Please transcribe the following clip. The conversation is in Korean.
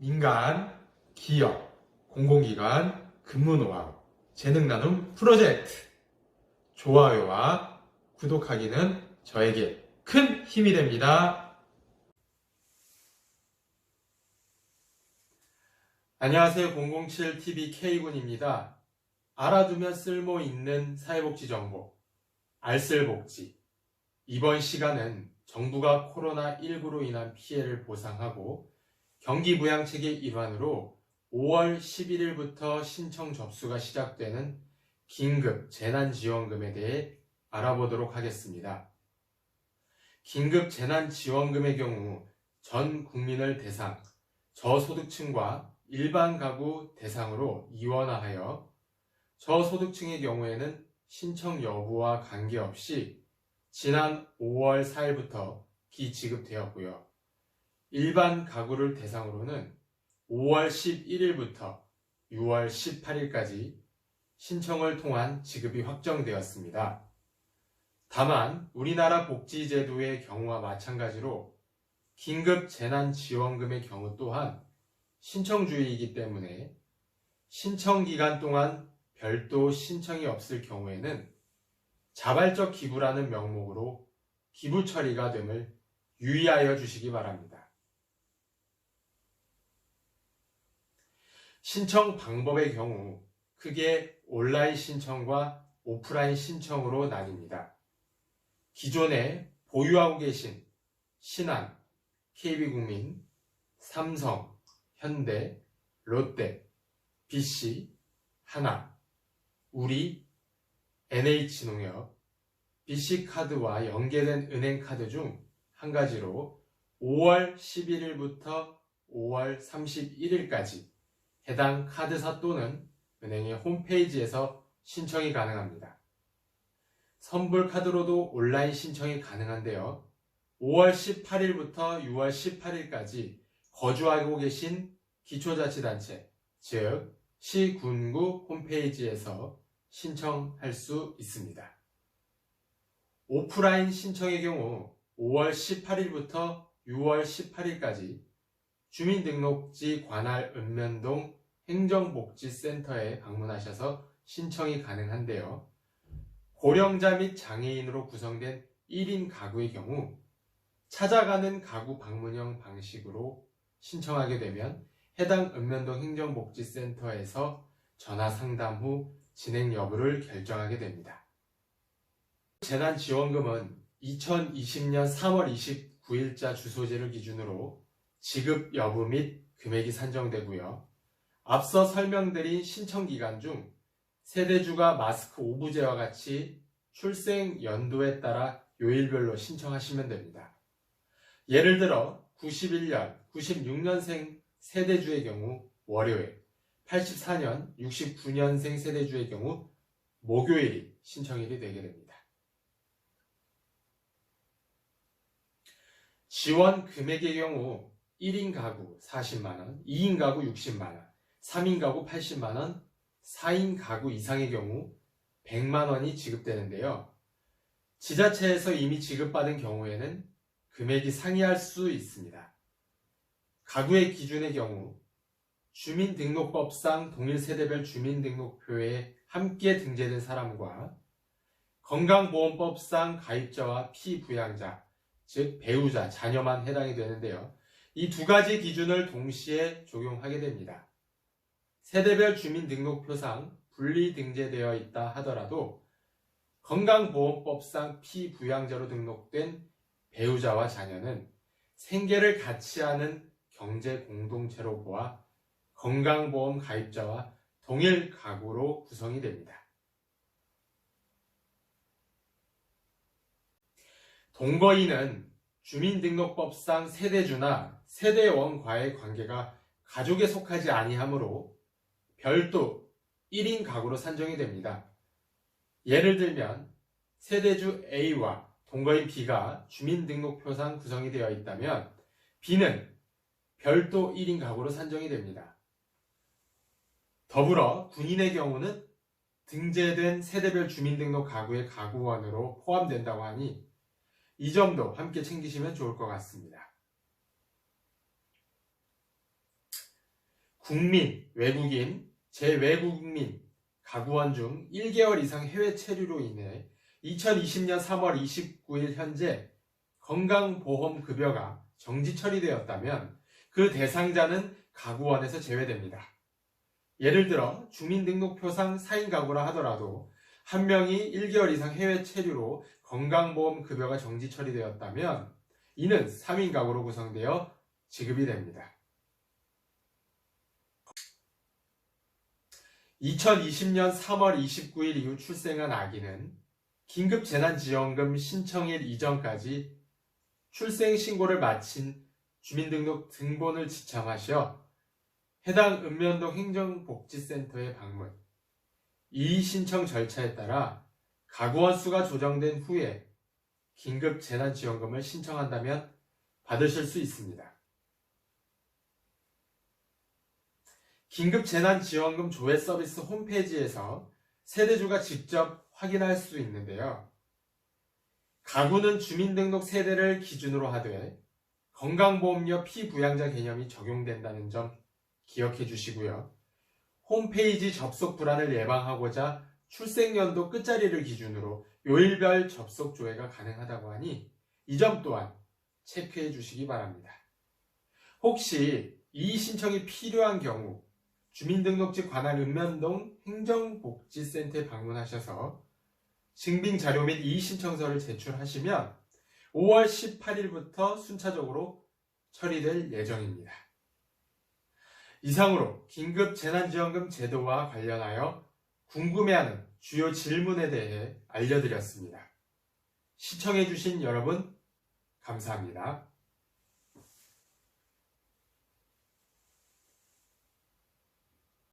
민간, 기업, 공공기관, 근무 노하우, 재능 나눔 프로젝트. 좋아요와 구독하기는 저에게 큰 힘이 됩니다. 안녕하세요. 007TV K군입니다. 알아두면 쓸모 있는 사회복지 정보, 알쓸복지. 이번 시간은 정부가 코로나19로 인한 피해를 보상하고 경기부양책의 일환으로 5월 11일부터 신청 접수가 시작되는 긴급 재난지원금에 대해 알아보도록 하겠습니다. 긴급 재난지원금의 경우 전 국민을 대상, 저소득층과 일반 가구 대상으로 이원화하여 저소득층의 경우에는 신청 여부와 관계없이 지난 5월 4일부터 기지급되었고요. 일반 가구를 대상으로는 5월 11일부터 6월 18일까지 신청을 통한 지급이 확정되었습니다. 다만 우리나라 복지제도의 경우와 마찬가지로 긴급 재난지원금의 경우 또한 신청주의이기 때문에 신청 기간 동안 별도 신청이 없을 경우에는 자발적 기부라는 명목으로 기부 처리가 됨을 유의하여 주시기 바랍니다. 신청 방법의 경우 크게 온라인 신청과 오프라인 신청으로 나뉩니다. 기존에 보유하고 계신 신한, KB국민, 삼성, 현대, 롯데, BC, 하나, 우리, NH농협, BC카드와 연계된 은행카드 중 한 가지로 5월 11일부터 5월 31일까지 해당 카드사 또는 은행의 홈페이지에서 신청이 가능합니다. 선불카드로도 온라인 신청이 가능한데요. 5월 18일부터 6월 18일까지 거주하고 계신 기초자치단체, 즉 시군구 홈페이지에서 신청할 수 있습니다. 오프라인 신청의 경우 5월 18일부터 6월 18일까지 주민등록지 관할 읍면동 행정복지센터에 방문하셔서 신청이 가능한데요. 고령자 및 장애인으로 구성된 1인 가구의 경우 찾아가는 가구 방문형 방식으로 신청하게 되면 해당 읍면동 행정복지센터에서 전화 상담 후 진행 여부를 결정하게 됩니다. 재난지원금은 2020년 3월 29일자 주소지를 기준으로 지급 여부 및 금액이 산정되고요. 앞서 설명드린 신청기간 중 세대주가 마스크 오부제와 같이 출생 연도에 따라 요일별로 신청하시면 됩니다. 예를 들어 91년, 96년생 세대주의 경우 월요일, 84년, 69년생 세대주의 경우 목요일이 신청일이 되게 됩니다. 지원 금액의 경우 1인 가구 40만원, 2인 가구 60만원, 3인 가구 80만원, 4인 가구 이상의 경우 100만원이 지급되는데요. 지자체에서 이미 지급받은 경우에는 금액이 상이할 수 있습니다. 가구의 기준의 경우 주민등록법상 동일세대별 주민등록표에 함께 등재된 사람과 건강보험법상 가입자와 피부양자, 즉 배우자, 자녀만 해당이 되는데요. 이 두 가지 기준을 동시에 적용하게 됩니다. 세대별 주민등록표상 분리 등재되어 있다 하더라도 건강보험법상 피부양자로 등록된 배우자와 자녀는 생계를 같이 하는 경제공동체로 보아 건강보험 가입자와 동일 가구로 구성이 됩니다. 동거인은 주민등록법상 세대주나 세대원과의 관계가 가족에 속하지 아니하므로 별도 1인 가구로 산정이 됩니다. 예를 들면 세대주 A와 동거인 B가 주민등록표상 구성이 되어 있다면 B는 별도 1인 가구로 산정이 됩니다. 더불어 군인의 경우는 등재된 세대별 주민등록 가구의 가구원으로 포함된다고 하니 이 점도 함께 챙기시면 좋을 것 같습니다. 국민, 외국인, 재외국민 가구원 중 1개월 이상 해외 체류로 인해 2020년 3월 29일 현재 건강보험급여가 정지 처리되었다면 그 대상자는 가구원에서 제외됩니다. 예를 들어 주민등록표상 4인 가구라 하더라도 한 명이 1개월 이상 해외 체류로 건강보험급여가 정지 처리되었다면 이는 3인 가구로 구성되어 지급이 됩니다. 2020년 3월 29일 이후 출생한 아기는 긴급재난지원금 신청일 이전까지 출생신고를 마친 주민등록 등본을 지참하셔 해당 읍면동 행정복지센터에 방문, 이의 신청 절차에 따라 가구원 수가 조정된 후에 긴급재난지원금을 신청한다면 받으실 수 있습니다. 긴급재난지원금 조회 서비스 홈페이지에서 세대주가 직접 확인할 수 있는데요. 가구는 주민등록 세대를 기준으로 하되 건강보험료 피부양자 개념이 적용된다는 점 기억해 주시고요. 홈페이지 접속 불안을 예방하고자 출생연도 끝자리를 기준으로 요일별 접속 조회가 가능하다고 하니 이 점 또한 체크해 주시기 바랍니다. 혹시 이의 신청이 필요한 경우 주민등록지 관할 읍면동 행정복지센터에 방문하셔서 증빙자료 및 이의 신청서를 제출하시면 5월 18일부터 순차적으로 처리될 예정입니다. 이상으로 긴급재난지원금 제도와 관련하여 궁금해하는 주요 질문에 대해 알려드렸습니다. 시청해주신 여러분 감사합니다.